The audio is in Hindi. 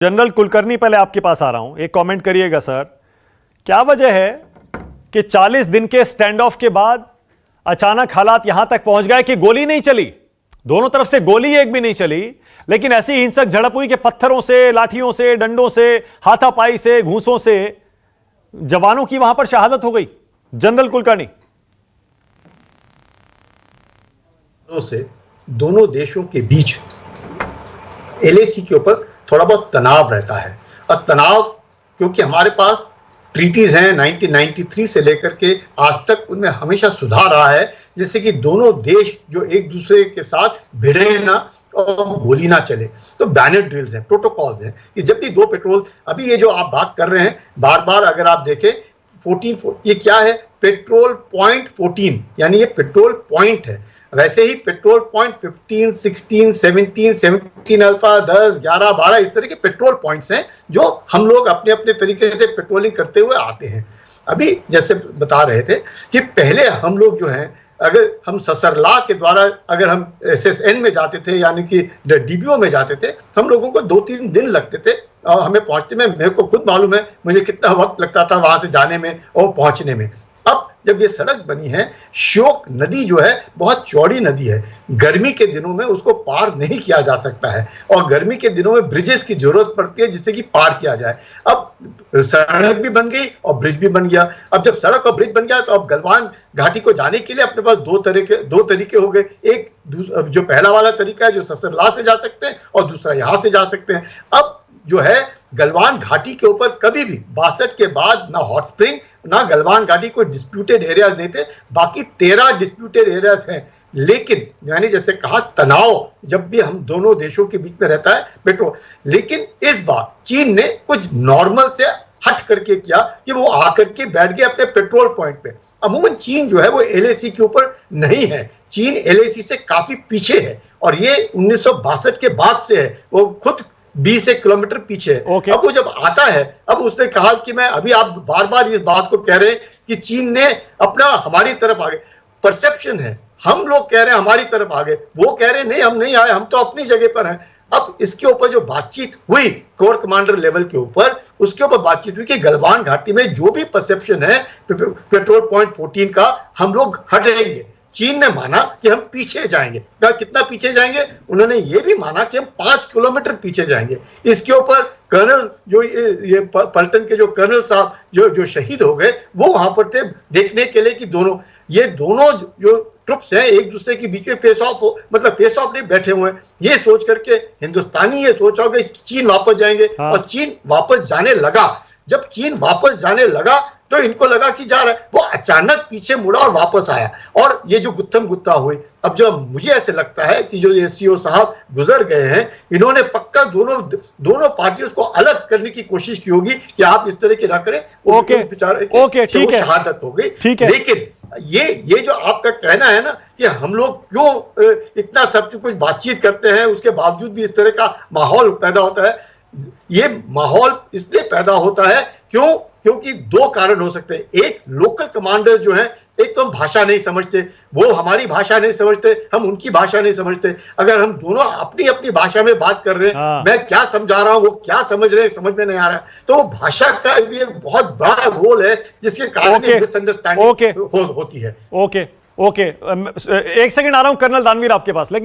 जनरल कुलकर्णी, पहले आपके पास आ रहा हूं, एक कमेंट करिएगा सर। क्या वजह है कि 40 दिन के स्टैंड ऑफ के बाद अचानक हालात यहां तक पहुंच गए कि गोली नहीं चली, दोनों तरफ से गोली एक भी नहीं चली, लेकिन ऐसी हिंसक झड़प हुई कि पत्थरों से, लाठियों से, डंडों से, हाथापाई से, घूंसों से जवानों की वहां पर शहादत हो गई। जनरल कुलकर्णी, से दोनों देशों के बीच एलएसी के ऊपर थोड़ा बहुत तनाव रहता है, और तनाव क्योंकि हमारे पास ट्रीटीज हैं 1993 से लेकर के आज तक, उनमें हमेशा सुधार रहा है, जिससे कि दोनों देश जो एक दूसरे के साथ भिड़े ना और गोली ना चले। तो बैनर ड्रिल्स हैं, प्रोटोकॉल्स हैं कि जब भी दो पेट्रोल, अभी ये जो आप बात कर रहे हैं बार बार अगर आप देखें 14, ये क्या है, पेट्रोल पॉइंट 14, यानी ये पेट्रोल पॉइंट है। वैसे ही पेट्रोल पॉइंट 15, 16, 17, 17 अल्फा, 10, 11, 12 इस तरह के पेट्रोल पॉइंट्स हैं जो हम लोग अपने अपने तरीके से पेट्रोलिंग करते हुए आते हैं। अभी जैसे बता रहे थे कि पहले हम लोग जो हैं, अगर हम ससरला के द्वारा अगर हम SSN में जाते थे, यानी कि DBO में जाते थे, हम लोगों को 2-3 दिन लगते थे और हमें पहुंचने में, मेरे को खुद मालूम है मुझे कितना वक्त लगता था वहां से जाने में और पहुंचने में। अब जब ये सड़क बनी है, श्योक नदी जो है बहुत चौड़ी नदी है, गर्मी के दिनों में उसको पार नहीं किया जा सकता है, और गर्मी के दिनों में ब्रिजेस की जरूरत पड़ती है जिससे कि पार किया जाए। अब सड़क भी बन गई और ब्रिज भी बन गया। अब जब सड़क और ब्रिज बन गया तो अब गलवान घाटी को जाने के लिए अपने पास दो तरीके हो गए। एक जो पहला वाला तरीका है जो ससरला से जा सकते हैं, और दूसरा यहां से जा सकते हैं। अब जो है गलवान घाटी के ऊपर कभी भी 62 के बाद ना हॉट स्प्रिंग ना गलवान घाटी कोई डिस्प्यूटेड एरियाज नहीं थे, बाकी 13 डिस्प्यूटेड एरियाज हैं। लेकिन मैंने जैसे कहा, तनाव जब भी हम दोनों देशों के बीच में रहता है पेट्रोल, लेकिन इस बार चीन ने कुछ नॉर्मल से हट करके किया कि वो आकर के बैठ गए अपने पेट्रोल पॉइंट पे। अमूमन चीन जो है वो LAC के ऊपर नहीं है, चीन LAC से काफी पीछे है, और ये 1962 के बाद से है, वो खुद 20 किलोमीटर पीछे है। अब वो जब आता है, अब उसने कहा कि मैं अभी, आप बार बार इस बात को कह रहे हैं कि चीन ने अपना हमारी तरफ आ गए, परसेप्शन है, हम लोग कह रहे हैं हमारी तरफ आ गए, वो कह रहे हैं नहीं हम नहीं आए, हम तो अपनी जगह पर हैं। अब इसके ऊपर जो बातचीत हुई कोर कमांडर लेवल के ऊपर, उसके ऊपर बातचीत हुई कि गलवान घाटी में जो भी परसेप्शन है पेट्रोल पॉइंट 14 का, हम लोग हटेंगे। चीन ने माना कि हम पीछे जाएंगे। कितना पीछे जाएंगे? उन्होंने ये भी माना कि हम 5 किलोमीटर पीछे जाएंगे। इसके ऊपर कर्नल जो ये पलटन के जो कर्नल साहब जो शहीद हो गए, वो वहां पर थे देखने के लिए कि दोनों जो ट्रुप्स हैं एक दूसरे के बीच में फेस ऑफ हो, मतलब फेस ऑफ नहीं बैठे हुए हैं। ये सोच करके हिंदुस्तानी ये सोचा होगा चीन वापस जाएंगे, और चीन वापस जाने लगा। जब चीन वापस जाने लगा तो इनको लगा कि जा रहा है, वो अचानक पीछे मुड़ा और वापस आया, और ये जो गुत्थम गुत्ता हुई। अब जब मुझे ऐसे लगता है कि जो ये CO साहब गुजर गए हैं, इन्होंने पक्का दोनों पार्टियों को अलग करने की कोशिश की होगी कि आप इस तरह की ना करें। ओके, ठीक है, शहादत हो गई। ठीक है, लेकिन ये जो आपका कहना है ना कि हम लोग क्यों इतना सब कुछ बातचीत करते हैं, उसके बावजूद भी इस तरह का माहौल पैदा होता है, ये माहौल इसलिए पैदा होता है क्योंकि 2 कारण हो सकते हैं। एक, लोकल कमांडर जो हैं, एक तो हम भाषा नहीं समझते, वो हमारी भाषा नहीं समझते, हम उनकी भाषा नहीं समझते। अगर हम दोनों अपनी अपनी भाषा में बात कर रहे हैं, मैं क्या समझा रहा हूं, वो क्या समझ रहे हैं, समझ में नहीं आ रहा है, तो वो भाषा का भी एक बहुत बड़ा रोल है जिसके कारण मिसअंडरस्टैंडिंग होती है। ओके, एक सेकंड आ रहा हूं कर्नल दानवीर आपके पास। लेकिन